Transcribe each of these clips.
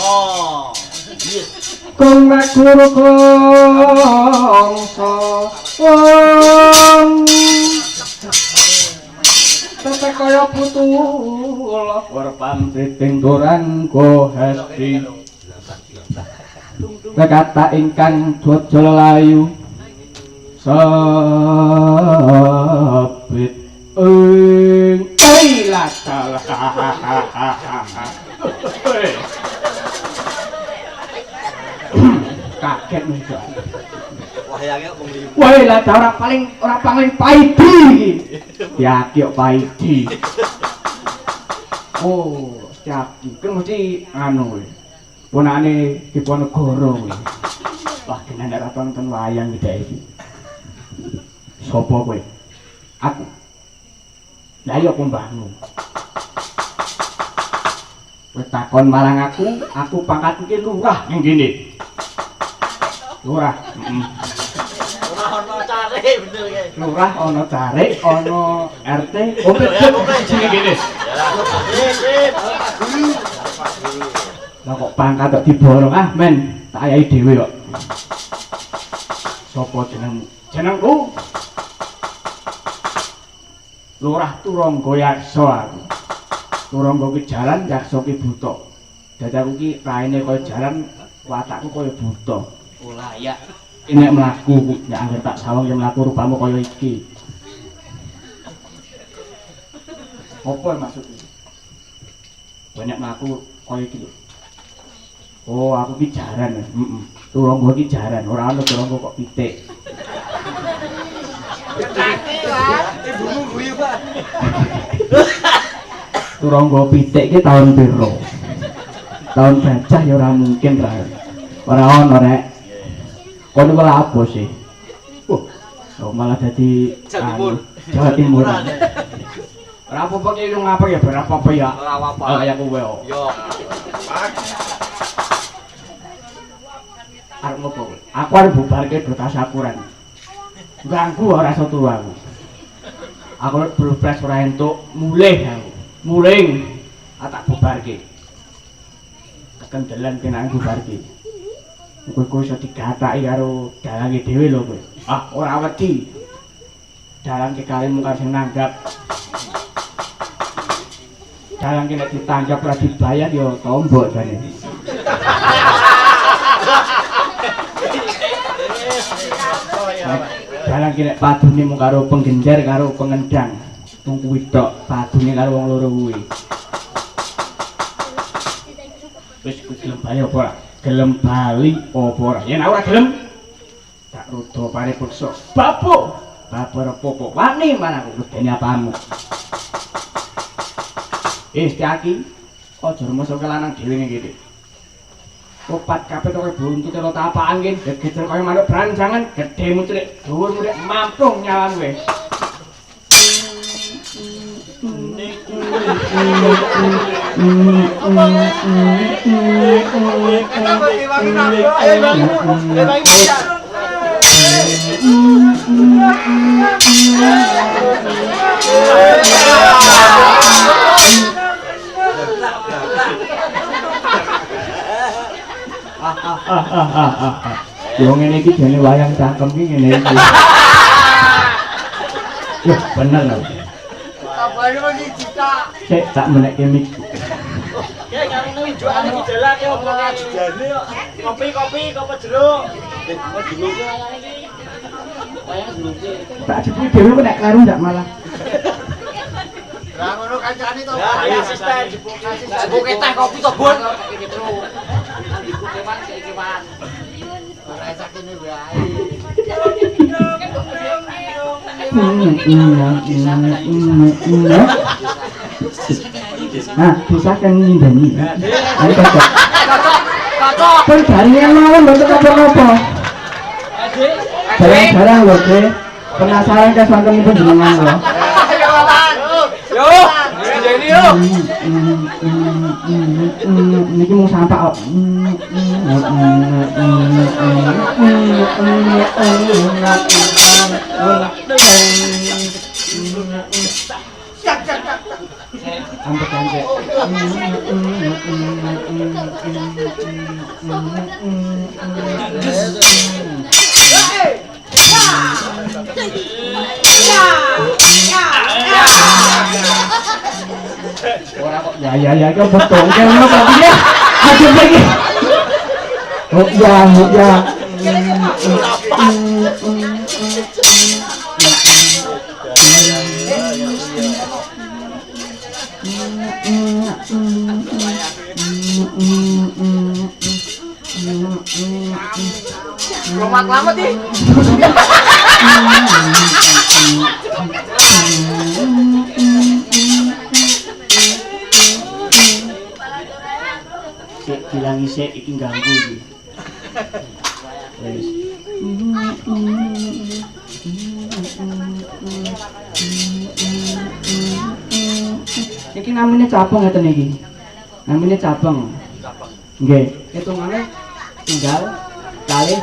Oh. Kung maguro kong Tete kaya putul Warpan titing dorang ko hesti Kata ingkang dodol layu Sabit ing latalah kaget nih wah lah orang paling paidi ya kyo paidi oh Caki kan mesti anu punane Diponegoro wah kena ndak tonton wayang iki sapa kowe aku lah iya mbahmu kowe takon marang aku pangkat iki lurah ning kene lurah ono care bener kae lurah ono care ono RT komplit sing kene lah kok pangkat kok diborong men tak ayahi dhewe kok sapa jenengku Lurah Turangga Yaksa aku. Turangga ki jalan, Yaksa ki buta. Dadi aku ki raine kaya jalan, watakku kaya buta. Oh layak. Ki nek mlaku nek anggere tak sawang ya mlaku rupamu kaya iki. Apa maksudnya? Banyak mlaku kaya iki lho. Oh, aku ki jaran. Heeh. Turangga ki jaran, ora ana turangga kok pitik. Ibumu guyu, Pak. Turangga pitik ki tahun piro? Tahun gajah ya ora mungkin ra. Ora ono rek. Kono kok apa sih? Oh, malah dadi Jawa Timur. Ora apa-apa ki lu ngapa ya berapa apa ya? Ora apa-apa. Kaya kowe. Yo. Arep ngopo? Aku arep bubarke do tasyakuran. Ganggu ora iso turu aku. Aku nek blebres ora entuk mulih aku. Muling tak bubarke. Kekendelan kenang bubarke. Kowe iso digataki karo dalange dhewe lho kowe. Ah, ora wedi. Dalang ki kali mung sing nanggap. Dalang ki nek ditanggap ora dibayar ya tombok jane. Dalang ki nek padune mung karo penggender karo pengendang. Mung kuwi tok padune karo wong loro kuwi. Wis gelem bae apa ora? Gelem bali apa ora? Yen ora gelem tak rudo paripursa. Bapo, babar apa wani marang aku medeni apamu. Setiaki aja rumasa kelanang dhewe ngene. Opat kabeh kok buntut karo tapaan ki geger kaya manuk branjangan gedhe muclik dhuwur mulik mampung nyawamu wis. Yo ngene iki jane wayang cangkem iki ngene iki. Yo bener lho. Kabare kok cita. Sik tak menekke mik. Ya ngarep nunjukan iki dalan yo opo jane kok. Kopi-kopi kopi jeruk. Kok jeruk iki. Wayang jeruk. Tak dipuki dhewe kok nek karo ndak malah. Lah ngono kancane to. Ya ayo asisten dibuke teh kopi to, Bun. Dibuke man iki man. Ora sakene wae. Nah, bisa kan nyindani. Ayo cocok. Cocok. Pun jaringan mawon mboten apa-apa. Jarang-jarang lho, Dik. Penasaran ke santenipun jenengan lho. Yo, jadi yo. Niki mau sampah kok. ambekan sik. Ora kok ya kok betul ngono kok piye? Aduh lagi. Oh ya. Lama nih. Sik dilangi sik iki ganggu iki. Wis. Iki namine cabang ngeten iki. Namine cabang. Nggih, hitungane tunggal, kalih,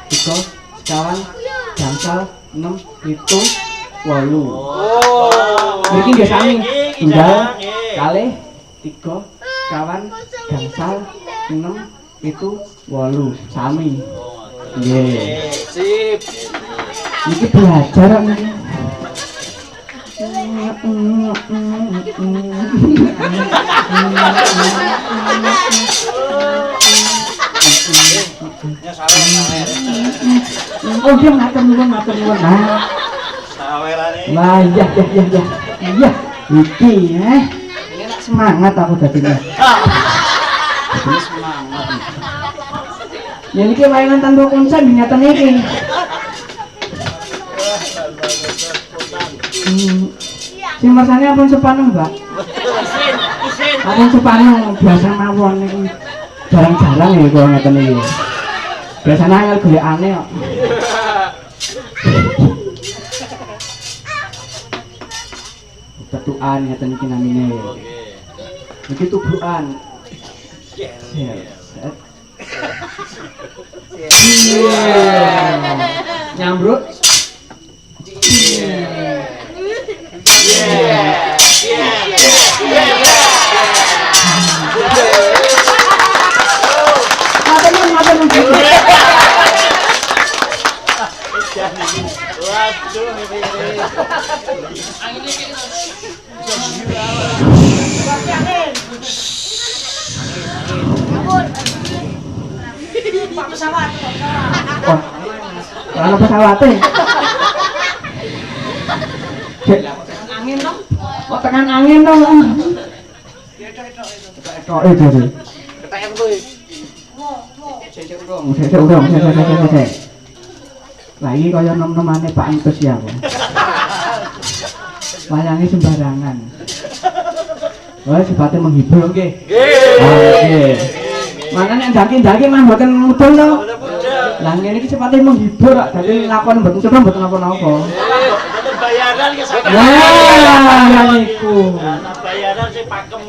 3, sekawan, gangsal, 6, 7, 8. Iki nggih sami. Tunggal, kalih, 3, sekawan, gangsal, 6, 7, 8. Sami. Nggih. Sip. Iki belajar kok niki. Oh dia matur nuwun. Nah. Sawerane. Wah iya. Iya, iki Ini nak semangat aku dadinya. Ini semangat. Ya niki wayangan tanpa konsen nyata niki. Sing mersane apun sepaneng, Mbak? Isin. Apun sepaneng biasa mawon niku. Jarang-jarang ya kok ngeten iki. Biasane angel golekane kok. Tetukan ngeten iki namine. Iki tubrukan. Nyambruk. Ana pesawate. Angin dong. Kok tekan angin dong. Etoke jare. Ketek kowe. Sik urung. Lah iki kaya nom-nomane Pak Antus ya kok. Wayange sembarangan. Wah, sifatnya menghibur nggih. Nggih. Mana nek daki-daki mah mboten mudeng to. Lah ngene iki sifatnya menghibur kok, dadi lakon mboten coba mboten napa-napa. Mboten bayaran ki sampeyan. Wah, niku. Bayaran sing pakem.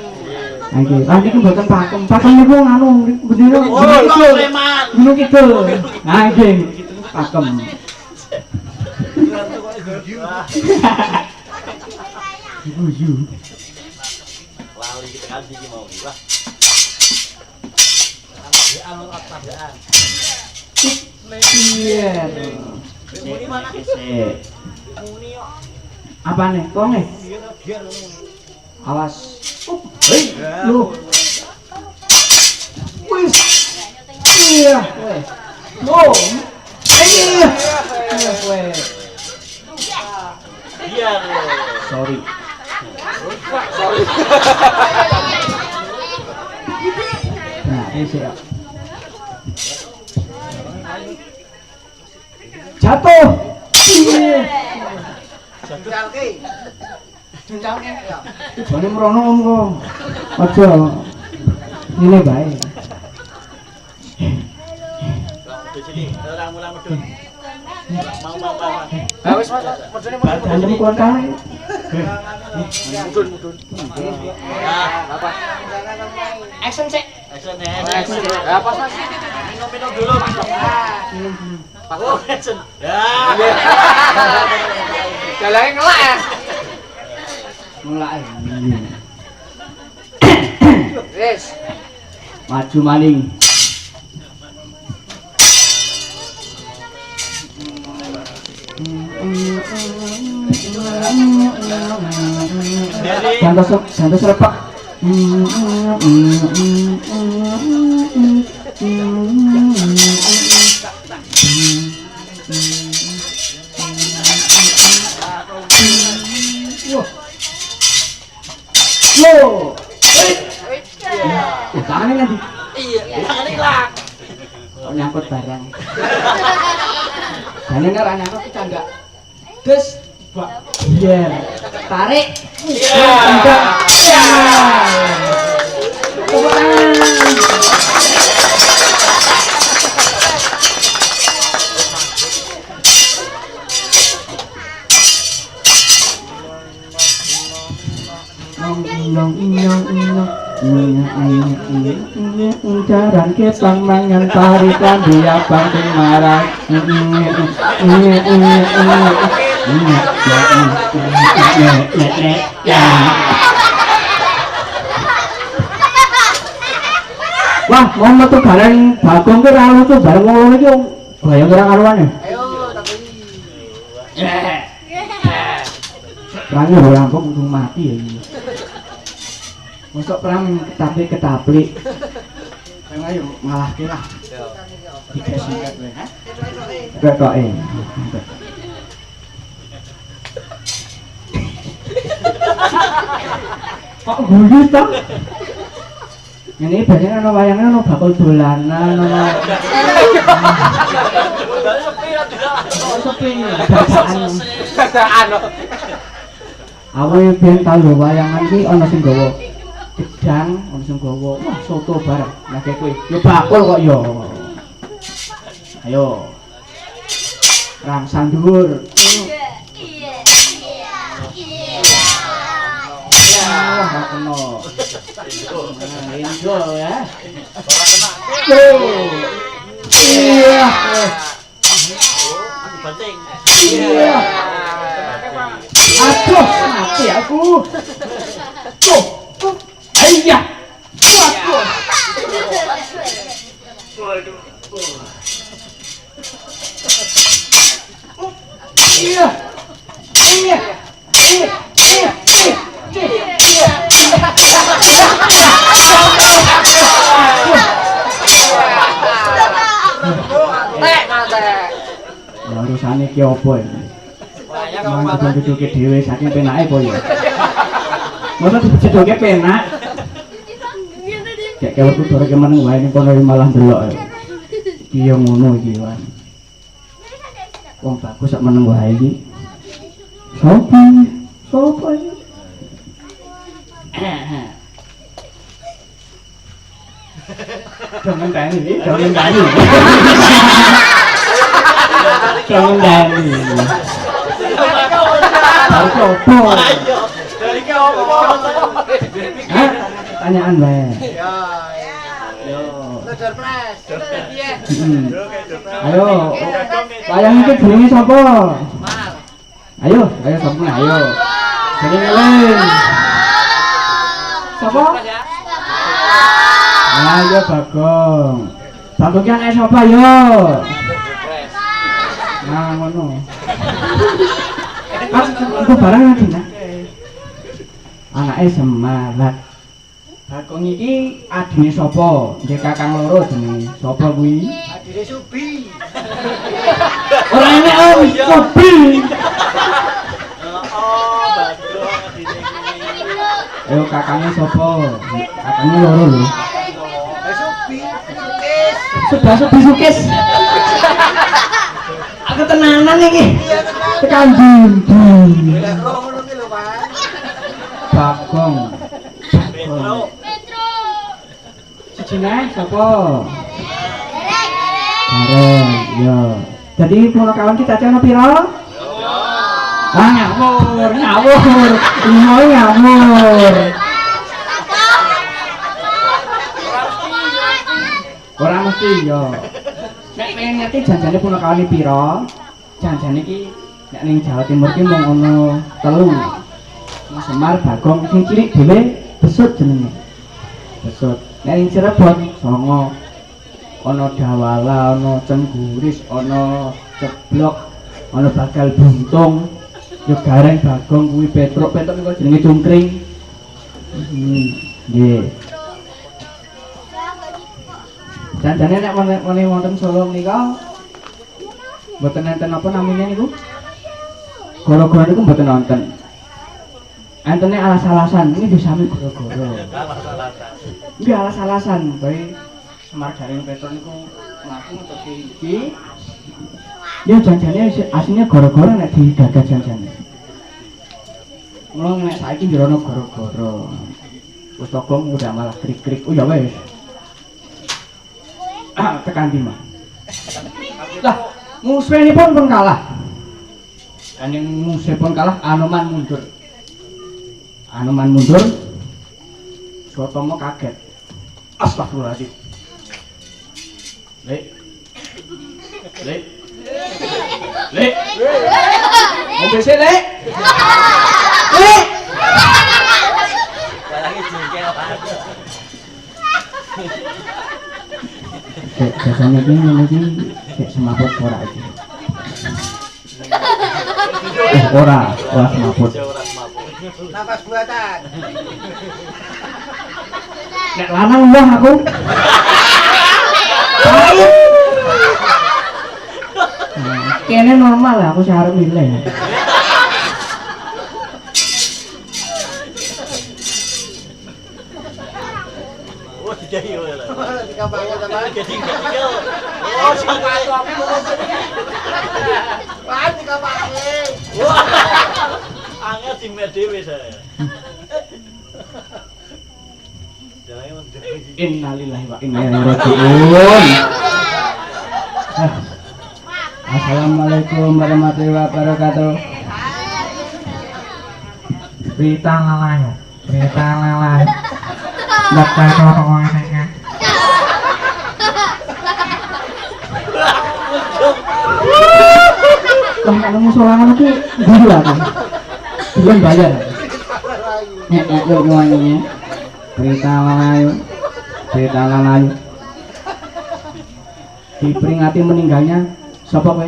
Nggih, lah niki mboten pakem. Pakem niku nganu bendera. Preman. Gunung Kidul. Nah, nggih, pakem. Guyu. Lali kita kan iki mau. Wah. Tabekan. Iya. Muni mana? Sik. Muni kok. Apane? Kok nih? Biar Awas. Hei, lu. Wis. Iya, weh. Mo. Iya. Weh. Biar. Sorry. Sorry. Nah, ini siap. Jatuh. Iya. Junjalke ya. Jane merono om kok. Aja. Ini bae. Di sini ora mulai medun. Mau. Ah wis medune Bandem kuwi kali. mudun. Nah, apa? Action cek. Action ya. Ya pas Mas. Minum dulu Mas. Oh, action. Ya. Jalannya ngelak ya. Mulai. Wis. Maju maling. Santos repak. Yo. Tangannya nanti. Iya, tangan hilang. Oh, nyangkut barang. Dan ini orang nyangkut kita enggak. Terus, iya, tarik. Iya. Tendang. Ya. Tepuk tangan. Jaran ketang mangan tarikan dia bangking marah. Wah, mau metu bareng Bagong ki ra lucu bareng ngono iki bayang ora karuane. Ayo, tapi. Perangnya udah rampung untung mati ya ini. Masuk perang ketaplik. Yang ayo ngalah lah. Tiga singkat weh. Ketoke. Kok guyu toh? Ini biasanya ana wayangnya ana bakul dolanan ana. Sepi. Dadaan. Awe ben tau lho wayangan iki ana sing gawa gedang, ana sing gawa wah soto bareng. Lah kowe yo bakul kok yo. Ayo. Rangsang dhuwur. Wah, gak kena. Enjoy ya. Iya. Banting. Iya. Aduh, mati aku. Tuh. Iya. Waduh. Iya. Iya. Iya. Iya. Ya urusane iki opo iki? Mang dijodoke dhewe saking penake apa ya? Masa dijodoke penak? Kayak waktu doreke meneng wae ning kono malah ndelok. Iki yo ngono iki, Wan. Wong bagus sak meneng wae iki. Sopo? Sopo iki? Jangan tani, jangan tani. Jangan tani. Harus opo? Dari ke opo? Tanyaan wae. Ya. Yo. Surprise. Iya. Ayo. Wayang iki jenenge sapa? Mal. Ayo sapa ayo. Jenenge Len. Sapa? Ayo Bagong. Bagong ki anake sapa yo? Nah, ngono. Kan itu barang lagi nah. Anake Semalat. Bagong iki adine sapa? Ndek kakang loro jenenge. Sapa kuwi? Adine Subi. Ora enek om, Subi. Ayo kakangnya sapa? Kakangnya loro lho. Subi. Sukis. Sudah Subi Sukis. Aku tenanan iki. Tekan ndi? Lah kok ngono ki lho, Pak. Bagong. Sijine sapa? Bareng, yo. Jadi kawan kita ana pira? Ah, ngawur. Mau ngawur. Ora mesti yo. Nek pengen ngerti janjane punakawane pira? Janjane iki nek ning Jawa Timur ki mung ono 3. Mas Semar, Bagong, sing cilik dhewe Besut jenenge. besut. Nek ing Cirebon songo. Ana dawala, ana cengguris, ana ceblok, ana bakal buntung. Yo gareng bagong kuwi petruk niku jenenge cungkring. Nggih. Janjane nek wonten Solo menika mboten enten apa namanya niku? Goro-goro niku mboten wonten. Entene alas-alasan, ini bisa sami goro-goro. Nggih alas-alasan, bae Semar Gareng Petro niku ngaku untuk iki. Ya janjane aslinya goro-goro nek digagas janjane. Mula nek saiki njerono goro-goro. Wis togong udah malah krik-krik. Oh ya wis. Tekan Bima. Lah, musuhipun pun kalah. Kanjeng musuhipun kalah, Anoman mundur. Anoman mundur. Gotama kaget. Astagfirullahaladzim. Lek. Mau besi lek. Lek. Barangnya jengkel Pak. Biasanya ini kayak semaput ora iki. Ora semaput. Nafas buatan. Nek lanang wah aku. Kene normal lah aku seharap milih. Oh, tidak iya lah. Tiga bangun teman. Jadi tiga. Oh, sampai suami Pan tiga bangun. angel di dhewe saya. Innalillahi wa inna ilaihi raji'un. Assalamualaikum warahmatullahi wabarakatuh. Berita lalai. Baca toko-tokonya. Wah, kalau musuh langan itu gila kan? Belum bayar. Yuk semuanya. Berita lalayu. Diperingati meninggalnya sapa kowe?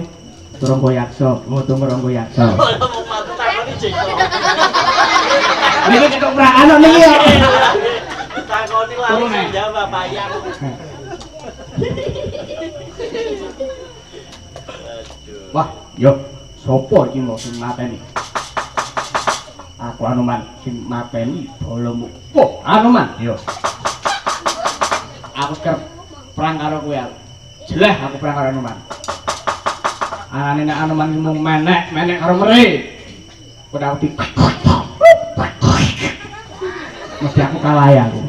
Turunggo Yaksa. Turunggo Yaksa. Mau matu takoni jengkol. Niki ketoprakan niki ya. Takoni langsung jawab bayang. Wah, yo sapa iki mau sing mateni? Aku Anoman sing mateni bolomu. Oh, Anoman, yo. Aku kerep perang karo kowe. Jelas aku perang karo Anoman. Anane nek Anoman mung menek karo mere. Udah aku mesti aku kalah ya aku.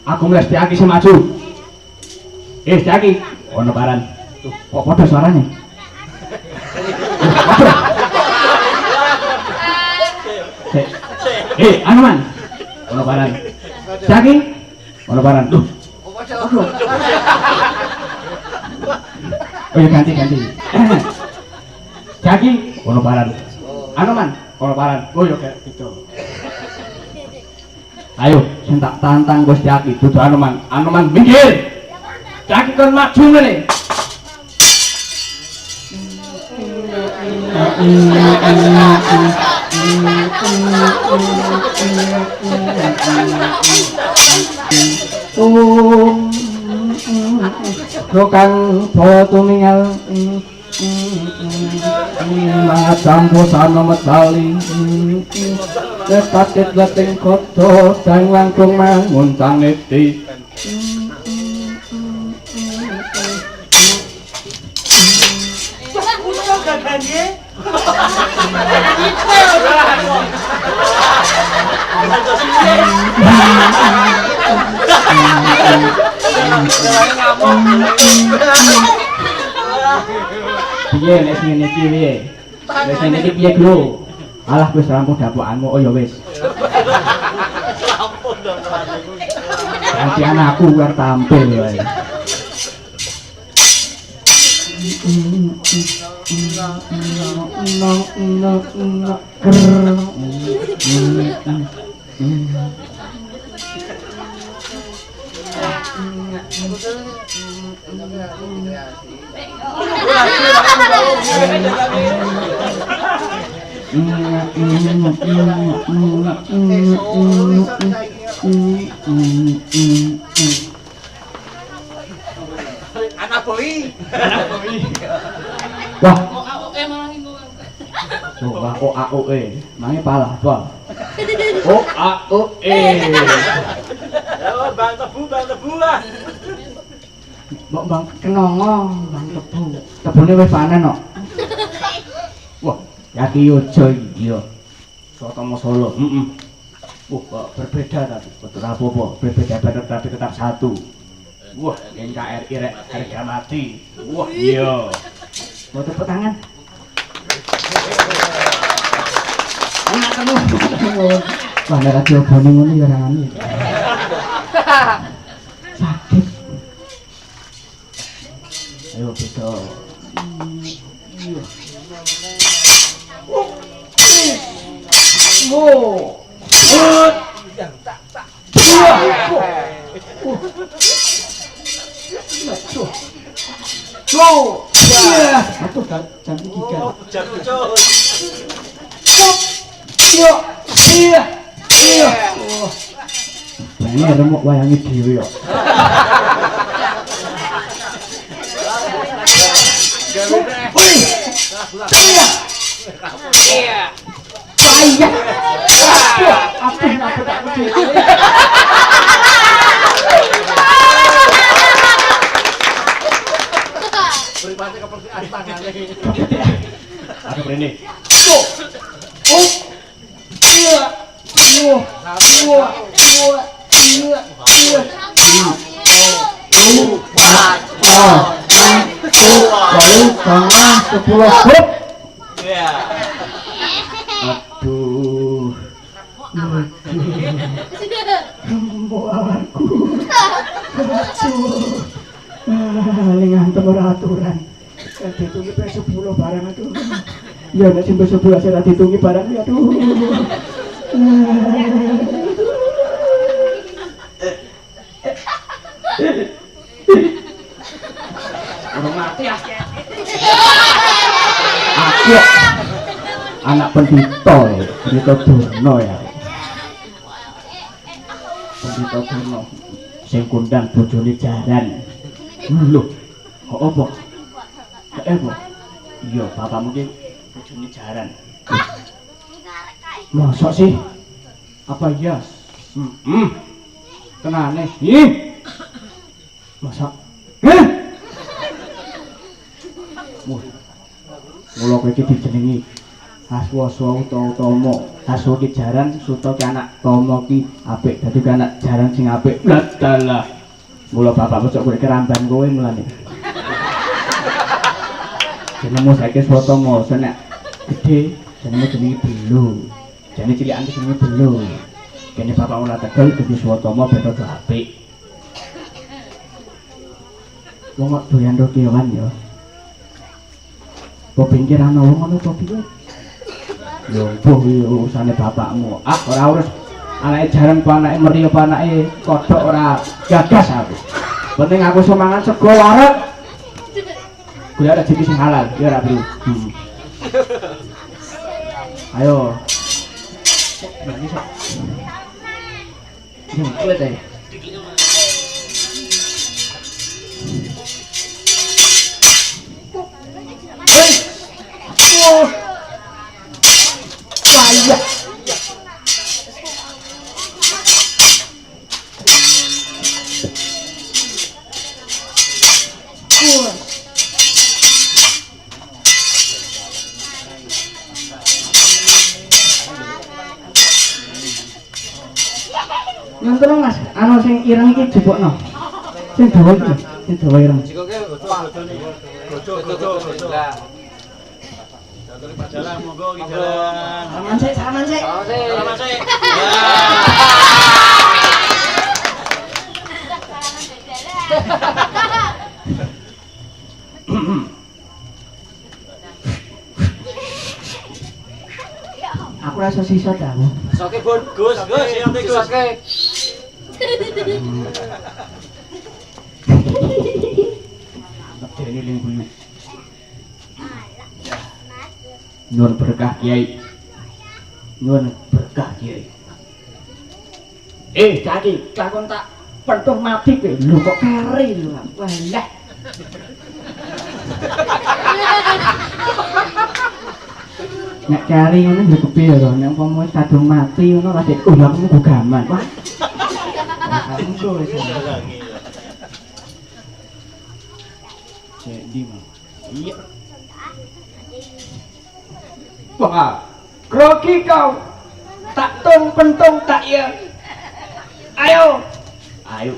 Aku mesti aki sing maju. Aki, ono baran. Tuh, kok padha suarane? Anoman. Ono baran. Aki, ono baran. Tuh. Oh ya ganti. Aki, ono baran. Anoman, ono baran. Oh ya kayak gitu. Ayo, sing tak tantang Gusti Aki, dudu Anoman. Anoman minggir. Aki kon maju ngene. Kang foto mingal macampo sana metali paket lating koto dan langkung manguntang neti piye nek sing ngene iki piye? Nek sing iki piye, Bro? Alah wis rampung dapokanmu. Oh ya wis. Lampun dong. Ganti anakku biar tampil wae. Anak boi. Wah. Wah, O A O E. Mangi palah, Pak. O A O E. Ya, bang tebu lah. Mbok Bang kenongo, Bang tebu. Tebune wis panen kok. Wah, Yaki Yojo iki yo. Sotomo Solo. Kok berbeda tapi betul apa-apa. Berbeda tapi tetap satu. Wah, NKRI rek harga mati. Wah, iya. Mau tepuk tangan. Enak tenan. Wah, nek radio boni ngono ya ora ngene. Sakit. Ayo kita. Wow. Go! Iya, aku jam 3. Jam 7. Iya. Ini remuk wayangi dhewe kok. Iya. Beripati kepercayaan tangannya. Aku berani. Aduh. Rembuanku. Ngantem ora aturan. Ditungi pe 10 barang aduh. Ya nek sing 11 ora ditungi barang ya aduh. Orang mati ya. Aku anak pendito ya, pendito Durno ya. Pendito Durno sing kundang bojone jaran. Lho, kok apa? Apa? Iya, bapakmu ki bojone jaran. Masa sih? Apa iya? Tenane. Ih. Masa? Mula kowe iki dijenengi Aswa-swa utawa-utama. Aswa ki jaran, suta ki anak tama ki apik. Dadi ki anak jaran sing apik. Dalah. Mula bapakmu cok kowe keramban kowe mulane. Jenengmu saiki Swatama, nek gedhe jenengmu jenenge Belu. Jane cilikan jenenge Belu. Kene bapakmu ora tegel dadi Swatama ben rada apik. Wong kok doyan ro kewan ya. Kok pinggir ana wong ngono to piye? Yo mbuh iki urusane bapakmu. Ah ora urus anake jaran apa anake meri apa anake kodhok ora gagas aku. Penting aku semangan sego wareg. Kuwi ada jenis sing halal, ya ora Bro. Ayo. Bagi sok. Kuwi teh. Bahaya. Yang tolong Mas, anu sing ireng iki jebokno. Sing dawa iki, sing dawa ireng. Jikoke gojo. Jalan monggo ki jalan. Salaman sik. Salaman sik. Aku rasa sisa ta. Soke Bun, Gus, siap Gus. Soke. Dene ning guyu. Nuwun berkah Kiai. Nuwun berkah Kiai. Jadi takon tak pentung mati kowe. Lho kok keri lho. Walah. Nek kari ngono yo kepiye to? Nek umpama wis kadung mati ngono ra dik ulangmu gugaman. Wah. Engko wis. Cek di Mang. Iya. Wah, grogi kau. Tak tung pentung tak ya. Ayo. Ayo.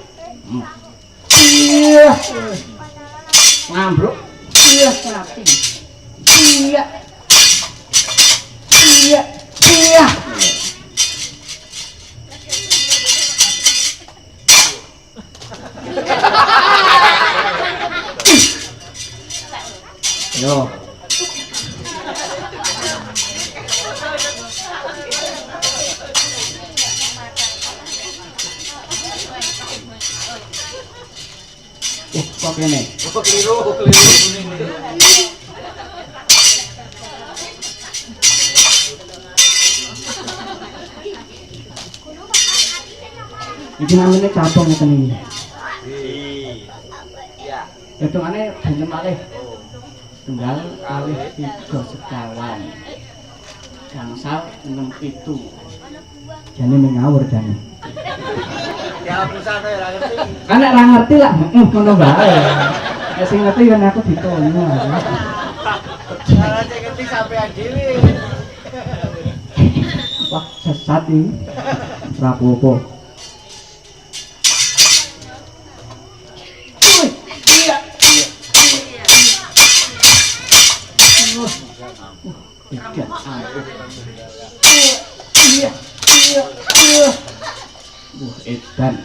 Iya. Ngambruk. Iya, mati. Iya. Iya. Iya. Yo. Kok kene? Oh, keliru. Iki namanya capung ngeten iki. Iya. Hitungane bener malih. Tunggal kalih 3 sekawan. Gangsal 67. Jane mengawur jane. Ya pisan ya ra ngerti. Kan nek ra ngerti lah, ngono bae. Nek sing ngerti kan aku ditonyo. Ora cek ngerti sampean dhewe. Wah, sesat iki. Ora apa-apa. Iya. Ikan ampuh. Iya. Edan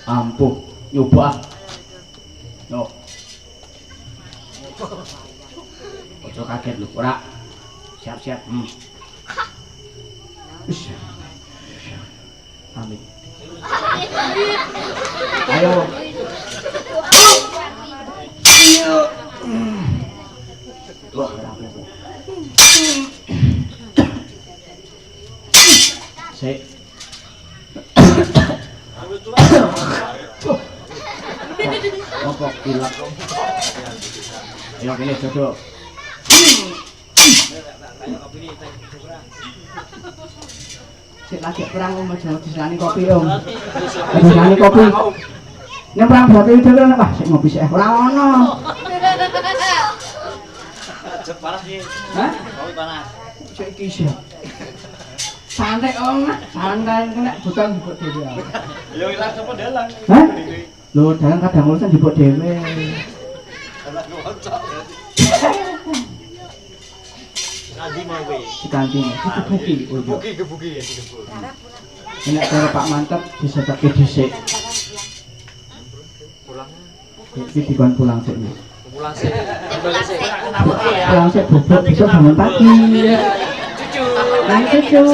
ampuh nyoba. Yo. Ojo kaget lu, ora. Siap-siap. Wis. Amin. Ayo. Iya. Wah, apa-apa. Sik. Apa pilak? Ayo kene jodoh. Sik lagi perang om aja disani kopi om. Disani kopi. Nek perang berarti dhewe nek wah sik ngopi sik ora ono. Cep panas iki. Hah? Kopi panas. Sik iki sik. Santai om, santai kena bukan jebuk dhewe. Ya ilang sapa dalang. Hah? Lho, dalang kadang urusan jebuk dhewe. Dalang ngocok. Nanti mau kowe. Di kantin, digebuki. Gebuki ya digebuk. Nek karo Pak Mantep diseteke dhisik. Pulang. Iki dikon pulang sik. Pulang sih. Kembali sih. Kenapa ya? Pulang sik bobok besok bangun pagi. Cucu. Nang cucu.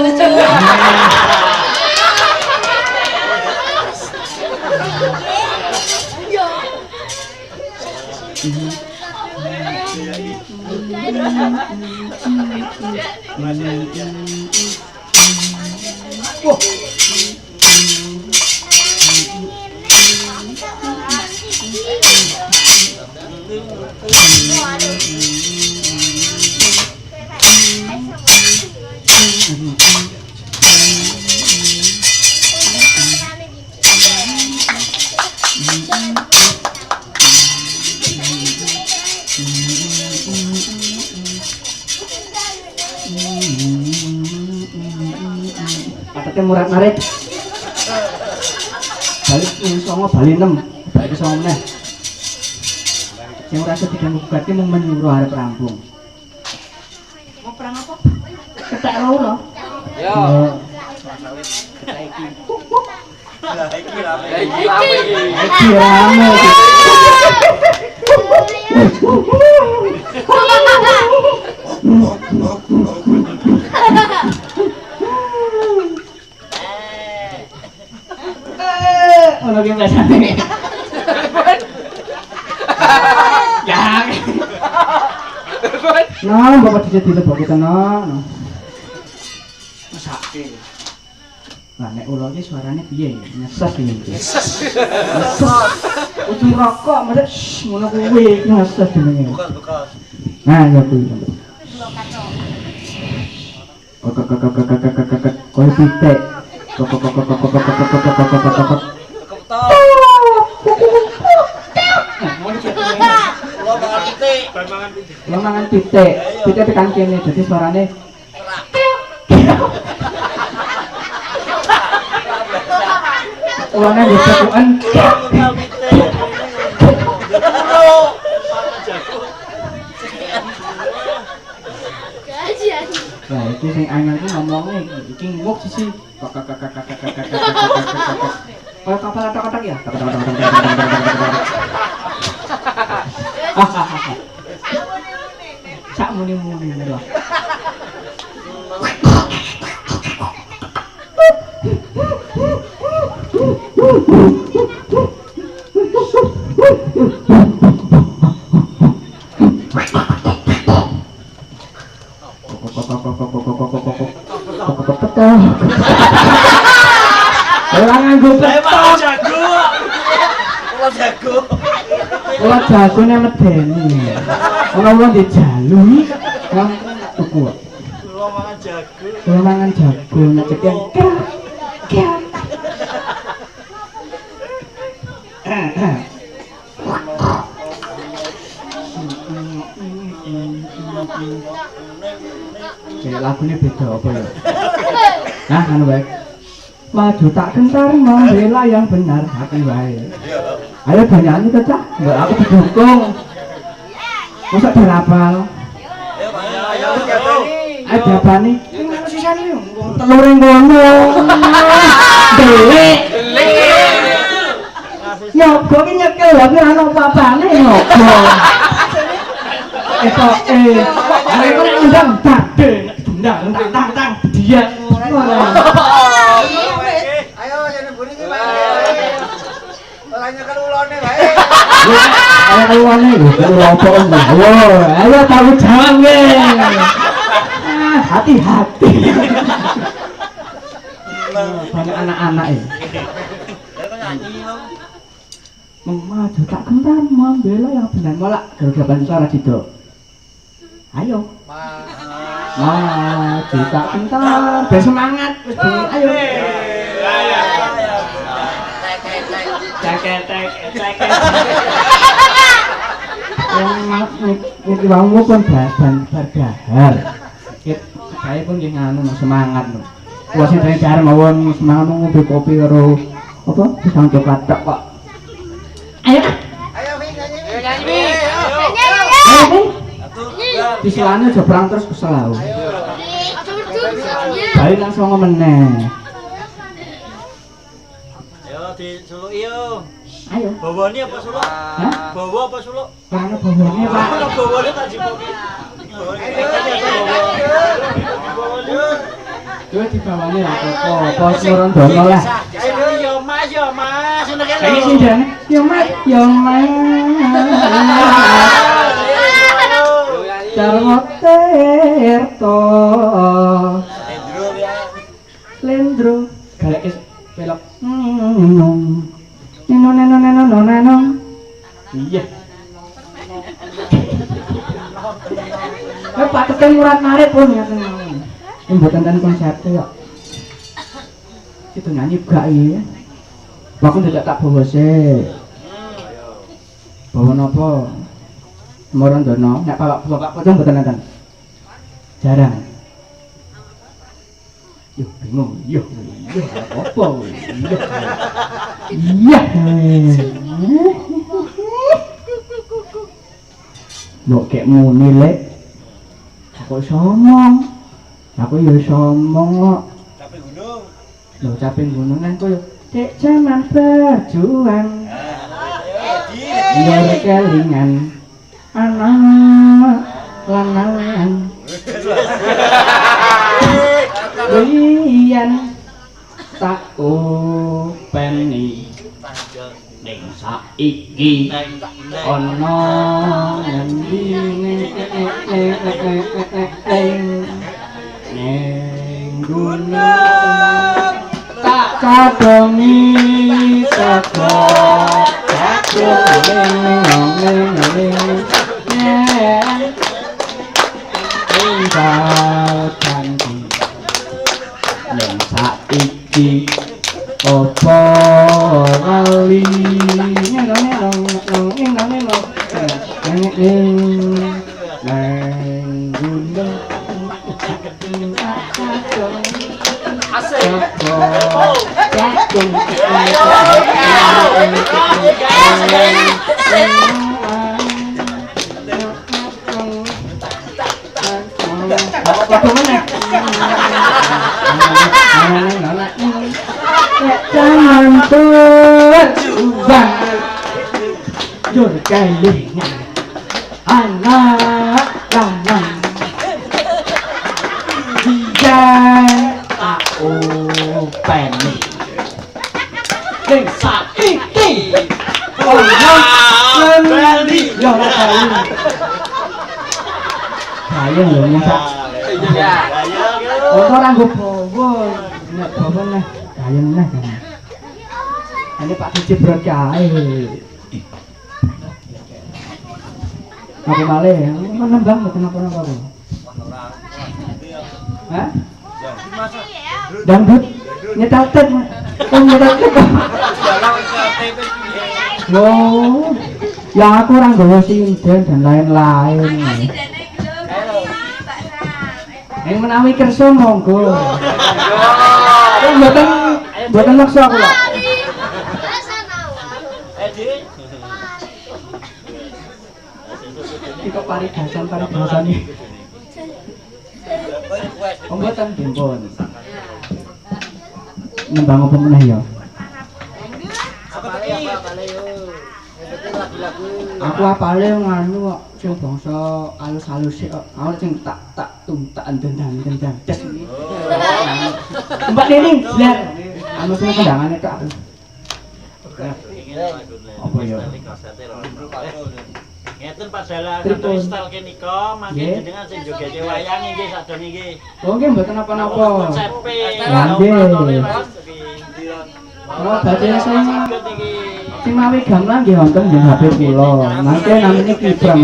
Patete murah narik. Balik songo bali 6. Balik ke songo meneh. Sing ora diganggu gugat ki mung menyuruh arep rampung. Mau perang apa? Ketek loro. Yo. Iki. Lah iki rame. Iki rame iki. Iki rame. Ono ki biasane. Ya, Nah, bapak dijadi lebok kita no. Mesake. Lah nek ulo iki suarane piye? Nyeses iki. Nyeses. Ujung rokok maksud ngono kuwi nyeses jenenge. Bekas. Nah, ya kuwi. Kowe pitik. Lo mangan pitik. Pitik tekan kene dadi suarane Ulane wis tekan. Lah iki sing angel ku ngomongnya iki nguk sisi. Kalau kapal atak-atak ya. Sak muni-muni lho. Orang nganggo petok. Kula jagone medeni. Ora wong dijalui. Wong tuku. Kula mangan jago nek yang lagunya beda apa ya? Nah, anu baik. Maju tak gentar membela yang benar, akan baik. Ayo banyak kita cah, enggak aku didukung. Masa dirapal? Ayo berapa nih? Tinggal sisa nih, telur yang ngono. Delik. Nyogo ini nyekel lagi anak papane nyogo. Mereka undang dade, tang dia. Ayo jadi bunyi ki Orangnya kelulone wae. Ayo kelulone lho, kelulopon lho. Ayo tahu jawab nggih. Hati-hati. Banyak anak-anak ya. Maju tak gentar membela yang benar molak gergaban suara Dido. Ayo. Maju tak gentar, bersemangat. Ayo. Ceket. Yang mau pun berdahar. Saya pun nggih nganu semangat lho. Kuwi sing dar mawon semangat ngombe kopi karo apa pisang coklat tok kok. Ayo. Ayo nyanyi. Ayo. Diselane aja perang terus kesel aku. Baik langsung meneh. Ayo disuluki yo. Ayo. Bawone apa suluk? Hah? Bawa apa suluk? Karena bawone Pak. Bawone tak jipoki. Kowe dibawane apa turun dono lah. Ayo yo Mas, ngono kene. Kayak sing jane. Yo Mas. Carmo Tirto. Lendro. Galek pelok. Neno. Iya. Pak Teten murad narik pun ya tenang. Mboten ten konsepte kok. Itu nyanyi gak iya. Aku tidak tak bawa sih. Bawa napa? Moron dono. Nek bapak pocong mboten enten. Jarang. Yo bingung. Yo apa? Iya. Mbok kek muni lek. Aku somong. Aku yo somong kok. Capek gunung. Lho capek gunungan kok yo dek jaman berjuang. Iya kelingan. Anak lanangan. Liyan tak openi ning saiki ana ngendi ning gunung tak kadongi saka ning saiki apa lali jangan berubah jur kalinya anak lanang dia aku pengen ning saiki orang ngendi yo kali lho nyata orang gue bawa nggak bawa lah kayang lah kan ini Pak Cici berkaya apa malih mana bang kenapa bu hah dangdut nyetel tet oh ya aku orang bawa sinden dan lain-lain yang menawi kerso monggo mboten maksa aku lho iki parigasan iki mboten dipun nembang apa meneh ya aku apale nganu kok sing bangsa alus-alus sik kok awak sing tak tuntak ndendang tes iki Mbak Nining lihat anu sing kendangane tok aku apa ya ngeten Pak Dalang kanthi style kenika mangke jenengan sing jogete wayang nggih sadene nggih oh nggih mboten napa-napa nggih kalau badhe sing mawi gamelan nggih wonten nggih HP kula mangke namine Kibram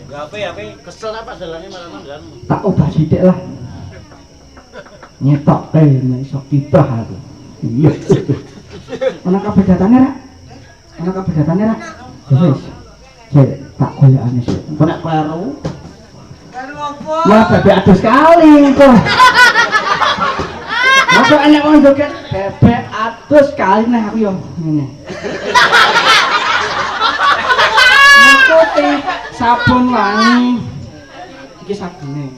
HP kesel apa dalane marane dan tak ubah sithik lah nyetokke nek iso kiprah aku iya ana kabedatane ra wis cek tak golekane sik engko nek kleru wah bebek adus kali engko masuk enek wong joget bebek adus kali nek aku yo ngene putih sabun wangi iki sabune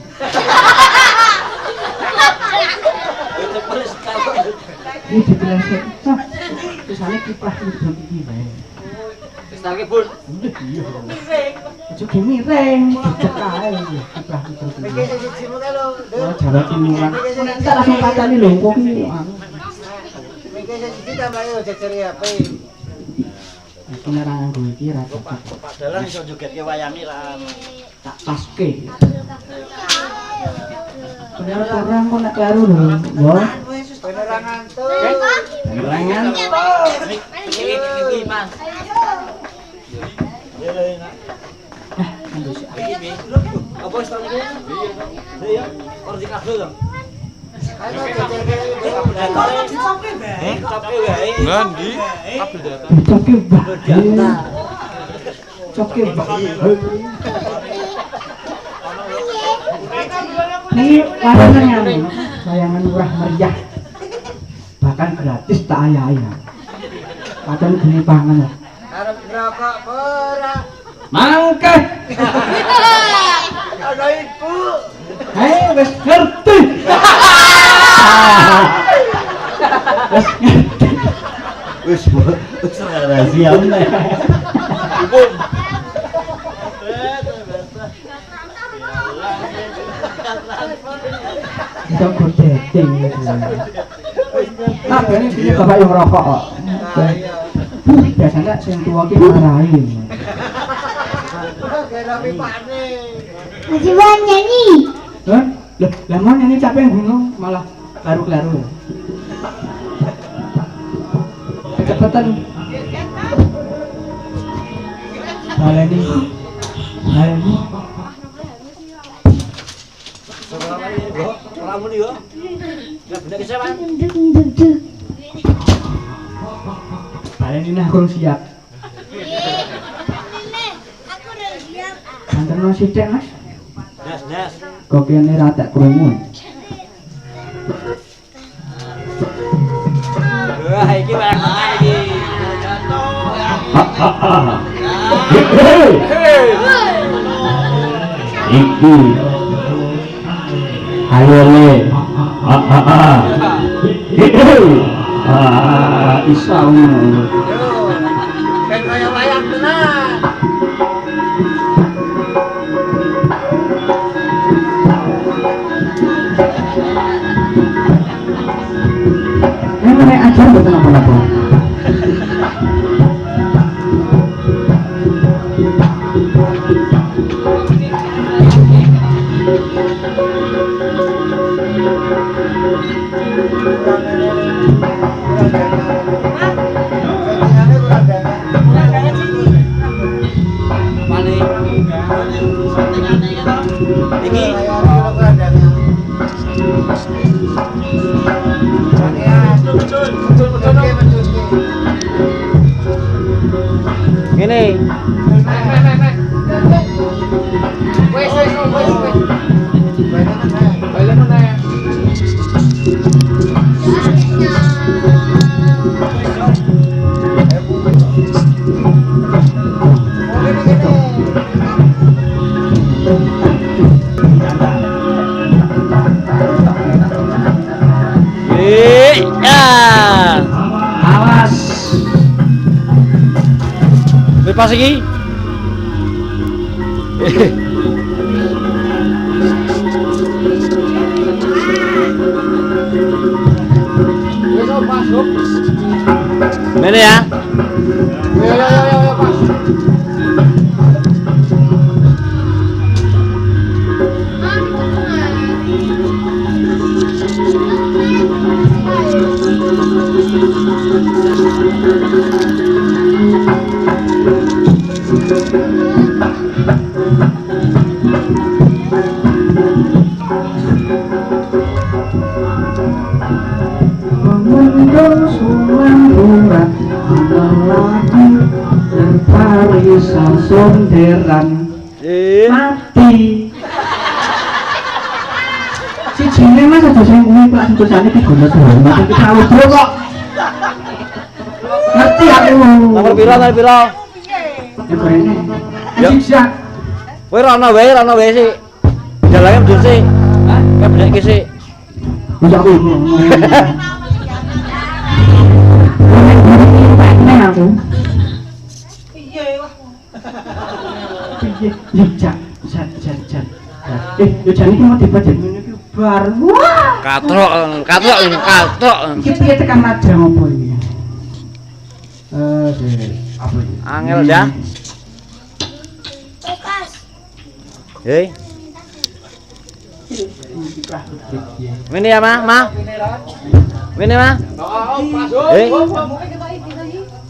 ini dibelasek tulisane kiprah iki wae wis tak Bun iya miring aja miring cekae kiprah iki siji lho Jawa Timuran nek tak langsung patani lho kok iki iki siji tambah yo jejer HP penerangan gue iki ra Pak Dalang iso jogetke wayange ra tak paske. Penerangan kok nek kleru lho. Yo. Penerangan tuh. Penerangan. Iki Mas. Ya lho enak. Apa wis tak iki? Iya. Ora dikasih lho. Ini layangan murah meriah, bahkan gratis tak ayah-ayah. Padahal gini pangan. Harap ngerokok berak. Mangke. Ada ibu. Hei, wis ngerti. Wis ngerti. Wis rahasia nek. Ibu. Kita kucing gitu. Nah, ini bapak yang rokok kok. Biasanya sing tua ki marahin. Gara pipane. Masih banyak nyanyi. Hah? Lah mau nyanyi capek yang bingung malah laru-laru. Cepetan. Baleni. Baleni. Kamu nih yo. Enggak bener ke siapa? Baleni nah aku siap. Aku udah siap. Antarno sithik Mas. Das. Kok kene rada krungu. Wah, iki barang tengah iki. Iki. Ayo le. Isa ngono. Ben kaya wayang tenan. Nek ajar mboten apa-apa. Ngene. Wes. Balik mana ya? Awas. Lepas lagi. Wes masuk. Mana ya? Yo pas. Mendung sulang urat lelaki terparisan sonderan mati. Si jine mas aja sing kuwi Pak tulisane ki gono suara mati kita audio kok. Ngerti aku. Nomor piro? Ya kene. Ya. Siap. Kowe rono wae sih. Jalannya bener sih. Hah? Kayak bener iki sih. Wis aku. Nek aku. Piye wah. Piye? Jan. Yo jan iki mau dibajet ngene iki bar. Wah. Katrok. Iki piye tekan Madang apa iki? Apa iki? Angel dah. Lepas. Hei. Ini ya, Ma? Ini, Ma? Hei.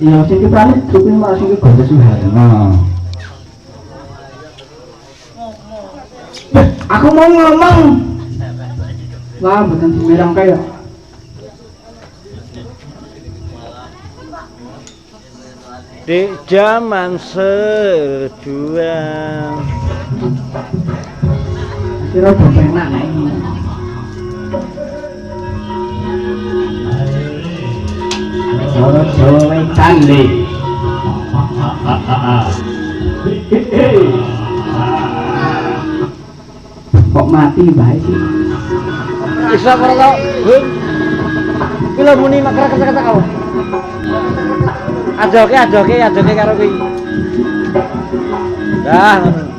Iya, sing iki paling cukup malah sing iki Ganda Suharno. Aku mau ngomong. Wah, bukan Semarang kayak. Di zaman sejuang. Kira penak nek iki. Jawa wetan le. Kok mati bae sih? Isa ora tau. Ki lho muni mak kata-kata kau. Ajoke karo kuwi. Dah ngono.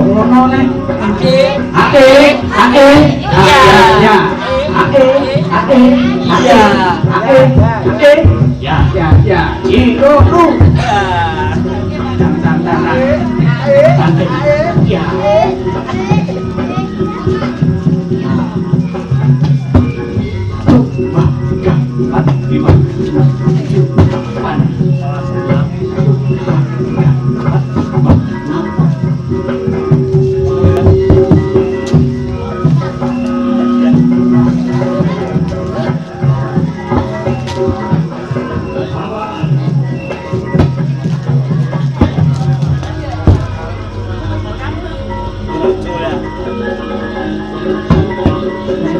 ngono nek.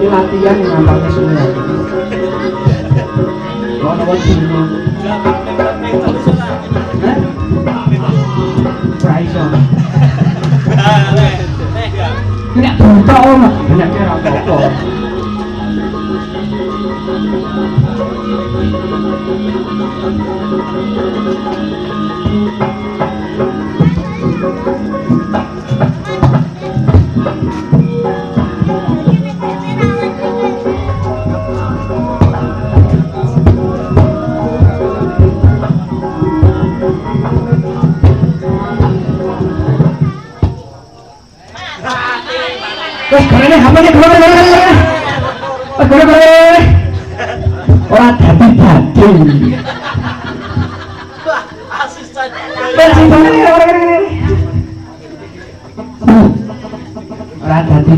Latihan ngampaknya semua. Kau nawar dulu. Praiso. Tidak buta om, banyak kira apa-apa. Karena hambanya keluar orang dadi Asisten. orang dadi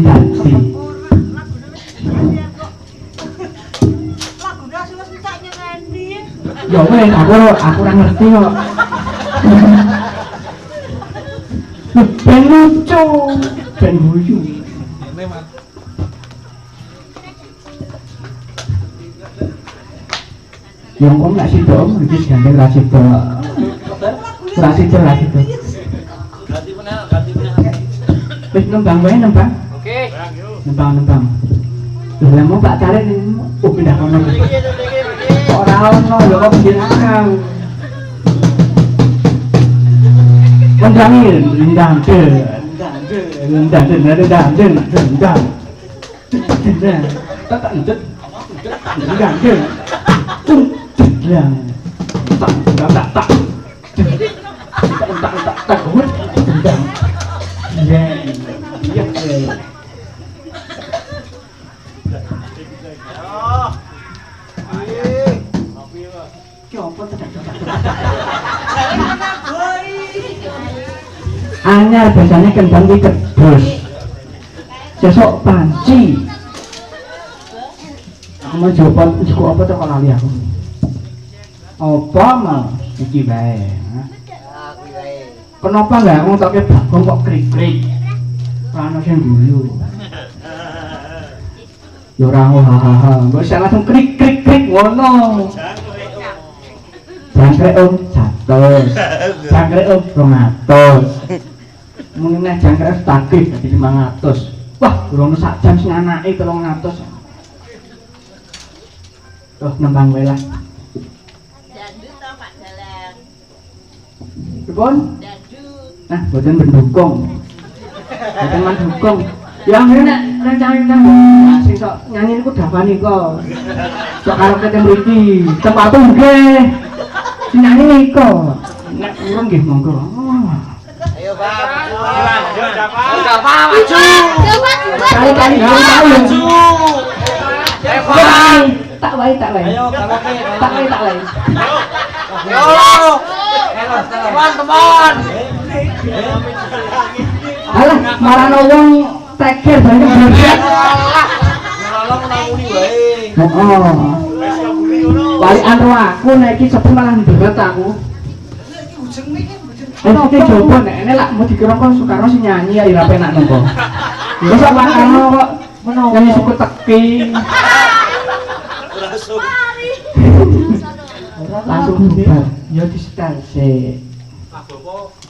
ya wes aku ora ngerti kok. Ben lucu, ben guyu. Yang kok nggak sih dong, lebih gandeng rasito. Ganti mana? Wis nembang wae nembang. Oke. Nembang. Lah mau Pak Cari pindah kono. Ora ono lho kok bikin akang. Kendangin, rendang. Anyar biasanya kendang di kedus, sesok panci. Aku mau jawaban suku apa tuh kalau lali aku. Apa mau iki bae? Kenapa nggak mau pakai bagong kok krik-krik? Rano sing guyu. Ya ora hahaha, mbok iso langsung krik-krik ngono. Jangkrik om 100. Jangkrik om 200. Mungkin nek jangkrik takih dadi 500. Wah, durung sak jam sing anake 300. Tuh nembang wae lah. Dandut to Pak Dalang. Pripun? Dandut. Nah, boten mendukung. Boten mendukung. Ya ngene nek rencana nah sing sok nyanyi niku dapani kok. Sok karaoke teng mriki, tempatku nggih. Sing nyanyi niku. Nek urung nggih monggo. Ayo Pak. Udah maju. Kali-kali maju. Tak wae. Ayo karaoke. Tak wae. Yo. Teman-teman. Alah, marano wong teker banyak banget. Nolong nanguni wae. Heeh. Wali anu aku nek iki sepi malah berat aku. Iki coba nek lak mau dikira kok Soekarno sing nyanyi ya ora penak nopo. Wis kok Soekarno kok nyanyi suku teki. Langsung bubar. Ya di setel sik.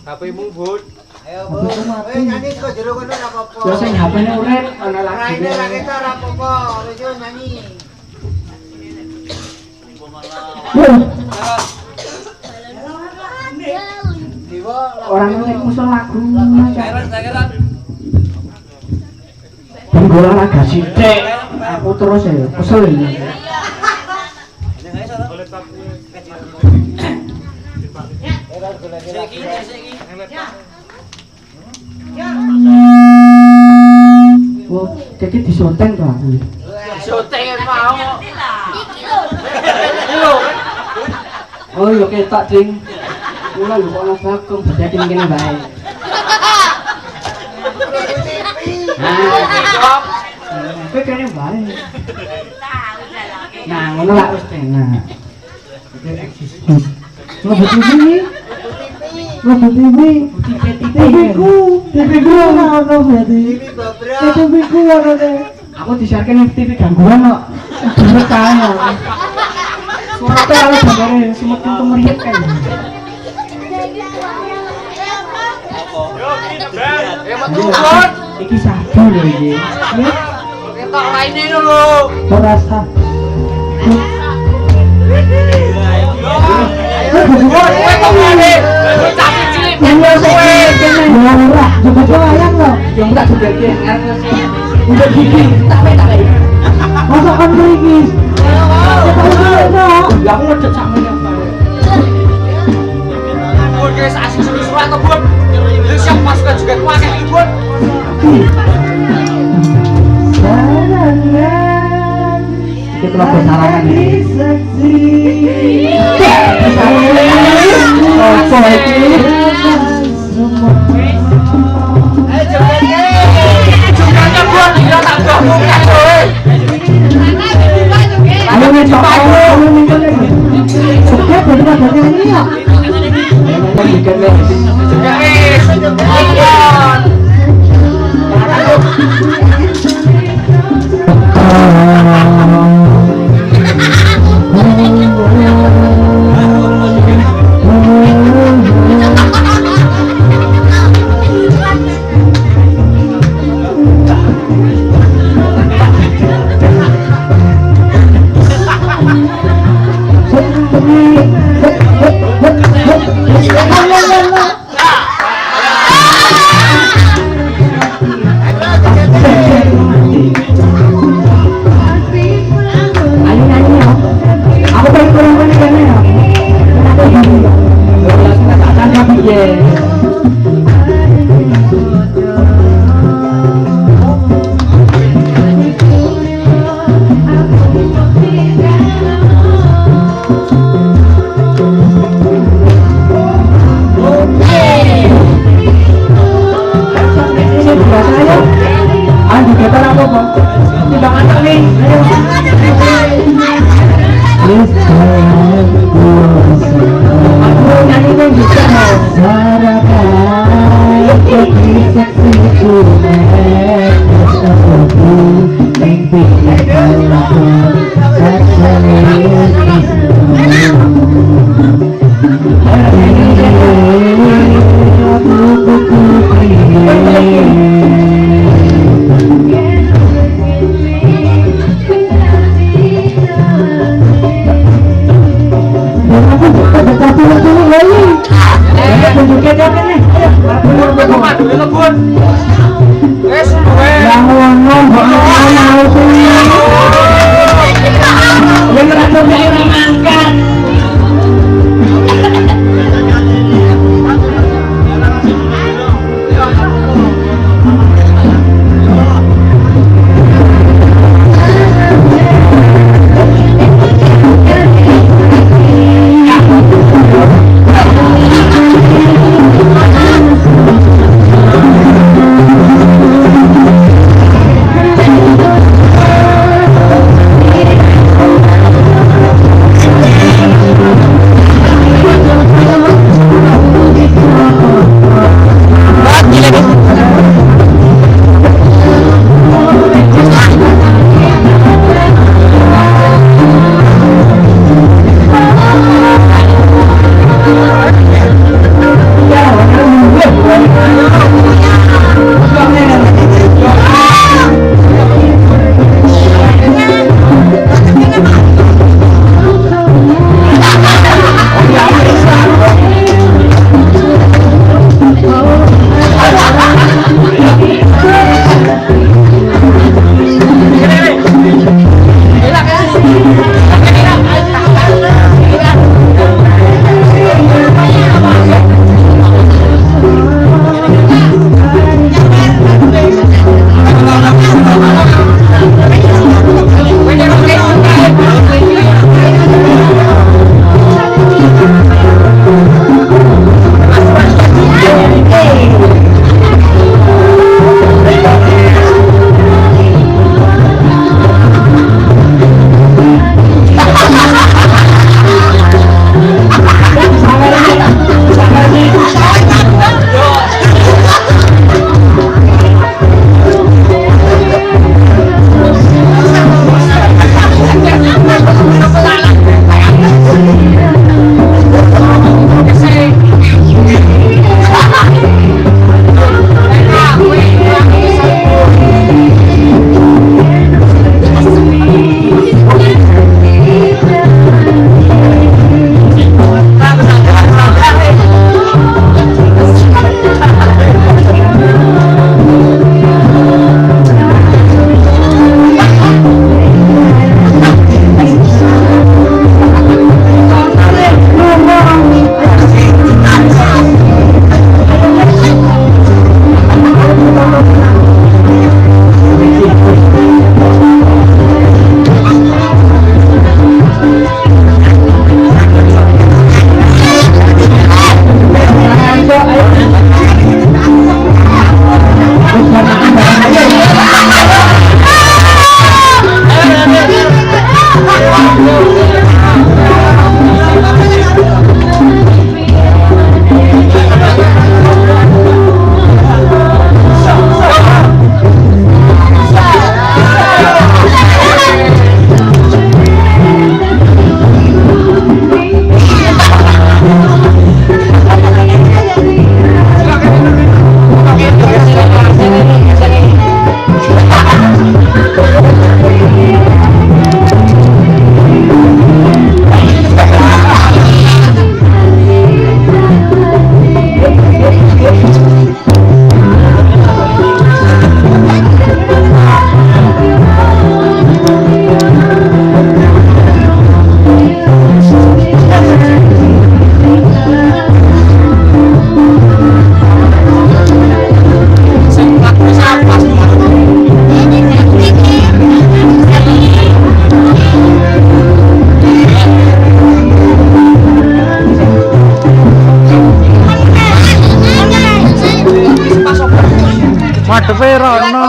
HP-mu, Bud. Ayo Bu, nyanyi kok jero kono ora apa-apa. Ya sing HP-ne urip ana lagi. Raine ra kita ora apa-apa, wis yo nyanyi. Dewa Orang yang musuh lagu. Sakeran. Bola laga sithik. Aku terus ya kesel ini. Wah, kayak disonteng tuh aku. Syuting mau. Oh, yo ketok, Ding. Kula lho kok ana vakum, dadi kene bae. Stop. Kowe kene bae. Nah, ngono lah wis tenan. Iki eksis. Mlebu TV. Mlebu TV. TV ku ora ono berarti. TV Babra. TV ku ono deh. Aku disiarke ning TV gangguan kok. Bener kae. Suara kalau bagare semakin kemeriat kan. Turun. Iki sabu lho iki. Ketok lainnya dulu. Ora sah. Yang tak sudah dia udah gigi tak baik masakan berigis enggak aku ngecek sama yang Oke, asik seru-seru atau buat siap pasukan juga kuasa buat kita lakukan sarangan ini jumlahnya buat dia tak gabungkan coy. ayo mencoba ayo mencoba setiap berbeda ini ya Yang Ngadepe rono.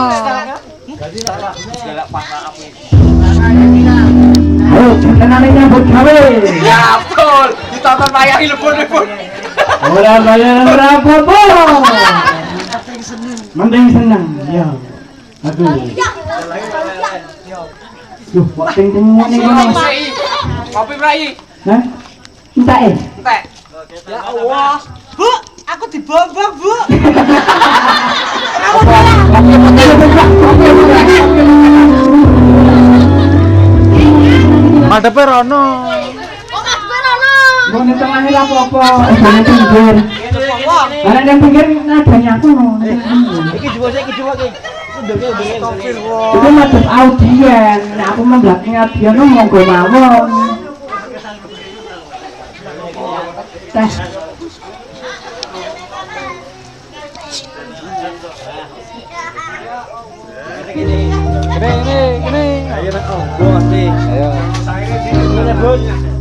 Ayo, jenengan nyambut gawe. Ya betul, ditonton wayahe lebur-lebur. Ora bayar ora apa-apa. Mending seneng, ya. Aduh. Duh, kok ting-tingan ning kono. Kopi Rai. Hah? Entek. Entek. Ya Allah. Bu, aku dibombong, Bu. Madepe rono. Kok Mas Berono? Mau ning tengah iki apa-apa, jangan pinggir. Ana nang pinggir nadanya aku no. Iki juga iki. Itu madhep audien. Nek aku memblaking audien monggo mawon. Tes. Ini. Ayo Mas. Oh, pasti. Ayo. Ayo.